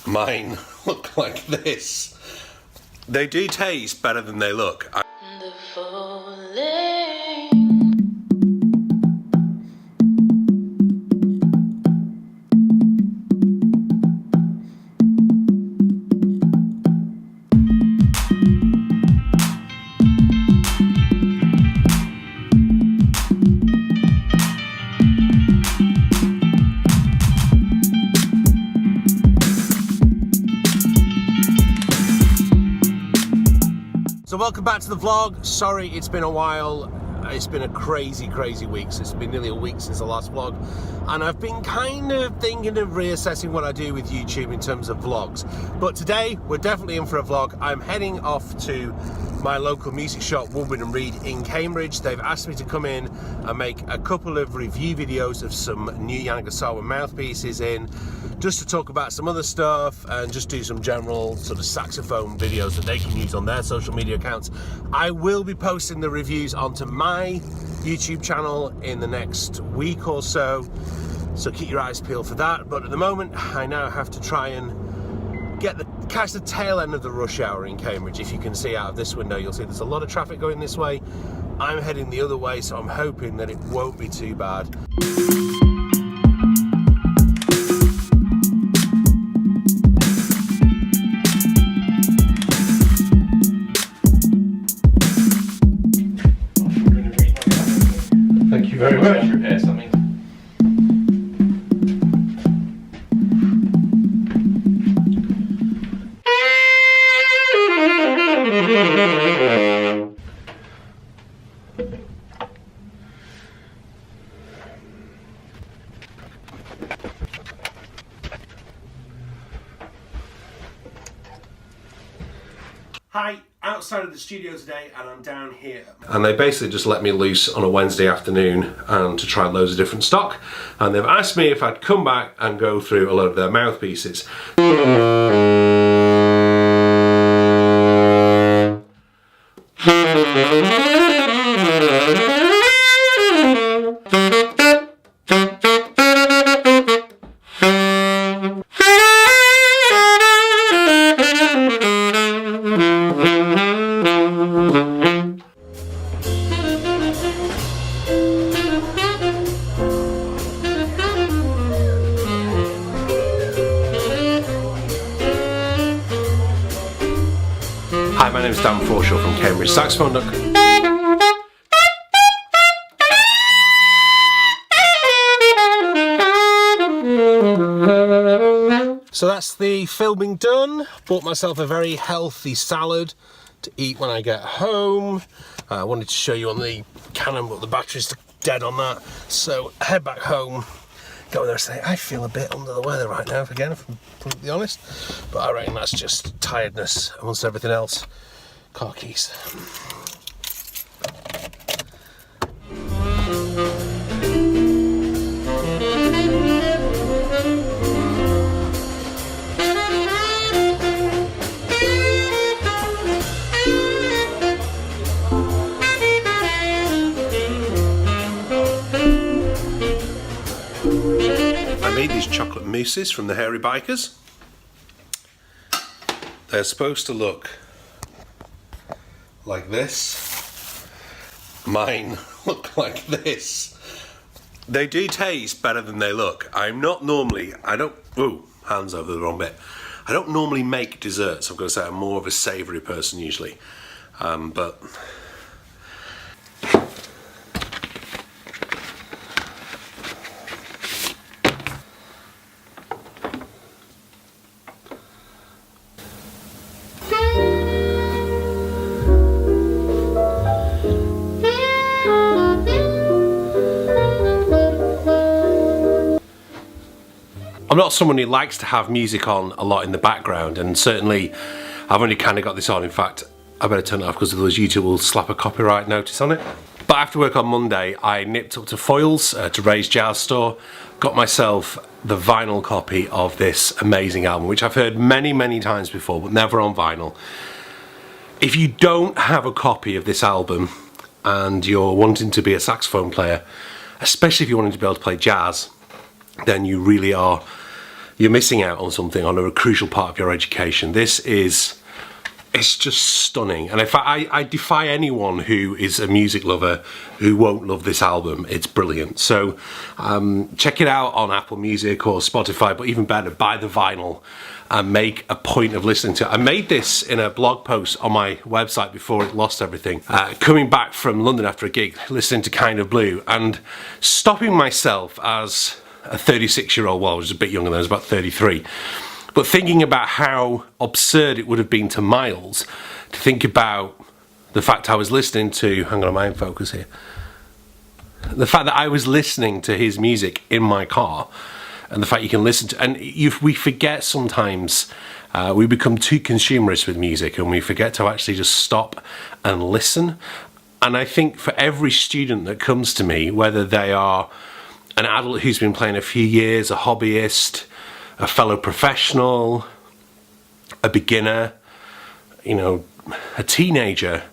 Mine look like this. They do taste better than they look. So welcome back to the vlog. Sorry it's been a while. It's been a crazy week. So it's been nearly a week since the last vlog, and I've been kind of thinking of reassessing what I do with YouTube in terms of vlogs. But today we're definitely in for a vlog. I'm heading off to my local music shop, Woodward and Reed in Cambridge. They've asked me to come in and make a couple of review videos of some new Yanagisawa mouthpieces just to talk about some other stuff and just do some general sort of saxophone videos that they can use on their social media accounts. I will be posting the reviews onto my YouTube channel in the next week or so keep your eyes peeled for that. But at the moment I now have to try and catch the tail end of the rush hour in Cambridge. If you can see out of this window, you'll see there's a lot of traffic going this way. I'm heading the other way, so I'm hoping that it won't be too bad. Thank you very much. Repair something. Hi, outside of the studio today, and I'm down here. And they basically just let me loose on a Wednesday afternoon and to try loads of different stock. And they've asked me if I'd come back and go through a load of their mouthpieces. Hi, my name is Forshaw from Cambridge Saxophone. So that's the filming done. Bought myself a very healthy salad to eat when I get home. I wanted to show you on the Canon, but the battery's dead on that. So head back home, go there and say, I feel a bit under the weather right now, again, if I'm completely honest. But I reckon that's just tiredness amongst everything else. Car keys. I made these chocolate mousses from the Hairy Bikers. They're supposed to look like this. Mine look like this. They do taste better than they look. Hands over the wrong bit. I don't normally make desserts. I've got to say I'm more of a savoury person usually. But I'm not someone who likes to have music on a lot in the background, and certainly I've only kind of got this on. In fact, I better turn it off because otherwise YouTube will slap a copyright notice on it. But after work on Monday, I nipped up to Foyles, to Ray's Jazz Store, got myself the vinyl copy of this amazing album, which I've heard many times before, but never on vinyl. If you don't have a copy of this album and you're wanting to be a saxophone player, especially if you're wanting to be able to play jazz, then you really are you're missing out on something, on a crucial part of your education. It's just stunning. And if I defy anyone who is a music lover who won't love this album. It's brilliant. So check it out on Apple Music or Spotify, but even better, buy the vinyl and make a point of listening to it. I made this in a blog post on my website before it lost everything. Coming back from London after a gig, listening to Kind of Blue and stopping myself as a 36-year-old, well, I was a bit younger then, I was about 33, but thinking about how absurd it would have been to Miles to think about the fact I was listening to, hang on, I'm in focus here, the fact that I was listening to his music in my car, and the fact you can listen to, and we forget sometimes, we become too consumerist with music and we forget to actually just stop and listen. And I think for every student that comes to me, whether they are an adult who's been playing a few years, a hobbyist, a fellow professional, a beginner, you know, a teenager,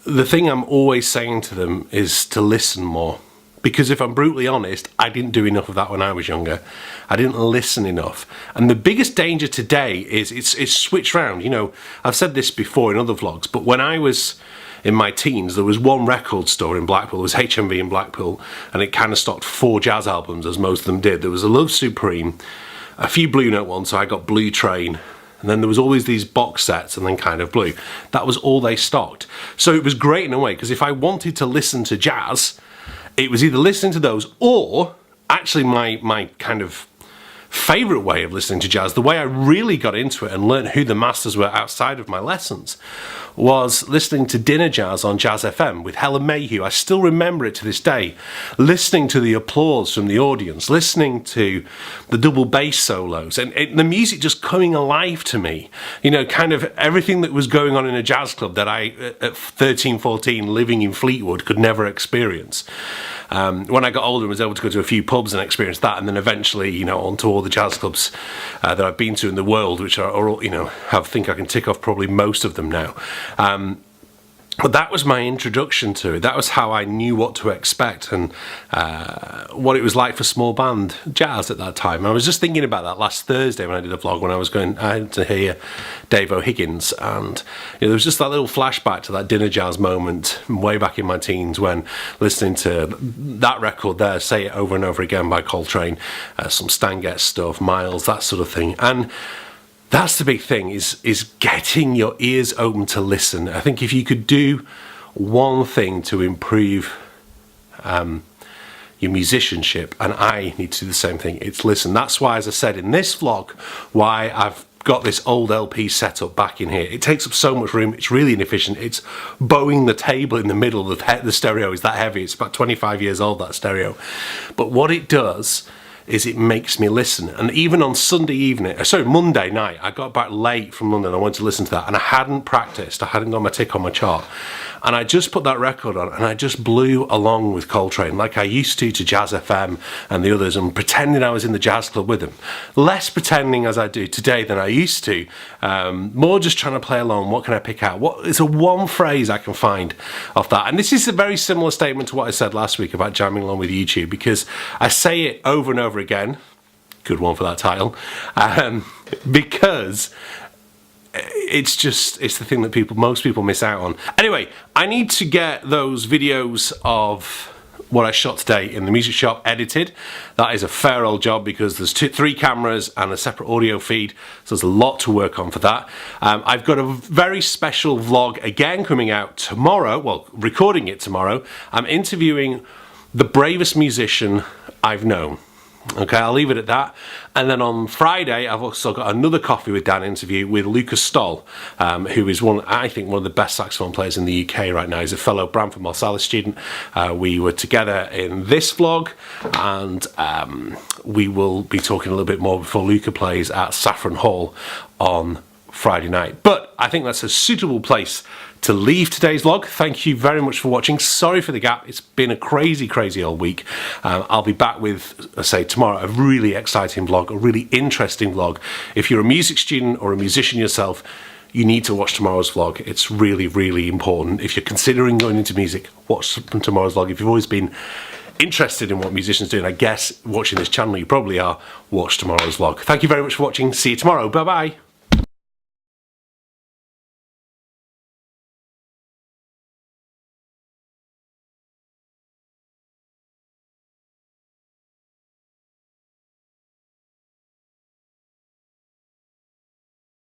the thing I'm always saying to them is to listen more. Because if I'm brutally honest, I didn't do enough of that when I was younger. I didn't listen enough. And the biggest danger today is it's switched around. You know, I've said this before in other vlogs, but when I was in my teens, there was one record store in Blackpool. It was HMV in Blackpool, and it kind of stocked 4 jazz albums, as most of them did. There was a Love Supreme, a few Blue Note ones, so I got Blue Train, and then there was always these box sets and then Kind of Blue. That was all they stocked. So it was great in a way, because if I wanted to listen to jazz, it was either listening to those or actually my kind of favourite way of listening to jazz, the way I really got into it and learned who the masters were outside of my lessons, was listening to Dinner Jazz on Jazz FM with Helen Mayhew. I still remember it to this day, listening to the applause from the audience, listening to the double bass solos, and the music just coming alive to me. You know, kind of everything that was going on in a jazz club that I, at 13, 14, living in Fleetwood, could never experience. When I got older, I was able to go to a few pubs and experience that, and then eventually, you know, onto all the jazz clubs that I've been to in the world, which are all, you know, I think I can tick off probably most of them now. But that was my introduction to it. That was how I knew what to expect and what it was like for small band jazz at that time. I was just thinking about that last Thursday when I did a vlog, when I had to hear Dave O'Higgins, and you know, there was just that little flashback to that Dinner Jazz moment way back in my teens when listening to that record there, Say It Over and Over Again by Coltrane, some Stan Getz stuff, Miles, that sort of thing. And that's the big thing, is getting your ears open to listen. I think if you could do one thing to improve your musicianship, and I need to do the same thing, it's listen. That's why, as I said in this vlog, why I've got this old LP setup back in here. It takes up so much room, it's really inefficient. It's bowing the table in the middle. The stereo is that heavy. It's about 25 years old, that stereo. But what it does is it makes me listen. And even on Monday night, I got back late from London, I wanted to listen to that, and I hadn't practiced, I hadn't got my tick on my chart. And I just put that record on and I just blew along with Coltrane like I used to Jazz FM and the others, and pretending I was in the jazz club with them. Less pretending as I do today than I used to. More just trying to play along. What can I pick out? What is a one phrase I can find off that? And this is a very similar statement to what I said last week about jamming along with YouTube, because I say it over and over again. Good one for that title. Because it's the thing that most people miss out on. Anyway, I need to get those videos of what I shot today in the music shop edited. That is a fair old job, because there's 3 cameras and a separate audio feed, so there's a lot to work on for that. I've got a very special vlog again coming out tomorrow, well, recording it tomorrow. I'm interviewing the bravest musician I've known. Okay, I'll leave it at that. And then on Friday, I've also got another Coffee with Dan interview with Lucas Stoll, who is I think one of the best saxophone players in the UK right now. He's a fellow Bramford Marsalis student. We were together in this vlog, and we will be talking a little bit more before Luca plays at Saffron Hall on Friday night. But I think that's a suitable place to leave today's vlog. Thank you very much for watching. Sorry for the gap. It's been a crazy old week. I'll be back with, I say, tomorrow, a really exciting vlog, a really interesting vlog. If you're a music student or a musician yourself, you need to watch tomorrow's vlog. It's really important. If you're considering going into music, watch tomorrow's vlog. If you've always been interested in what musicians do, and I guess watching this channel you probably are, watch tomorrow's vlog. Thank you very much for watching. See you tomorrow. Bye bye.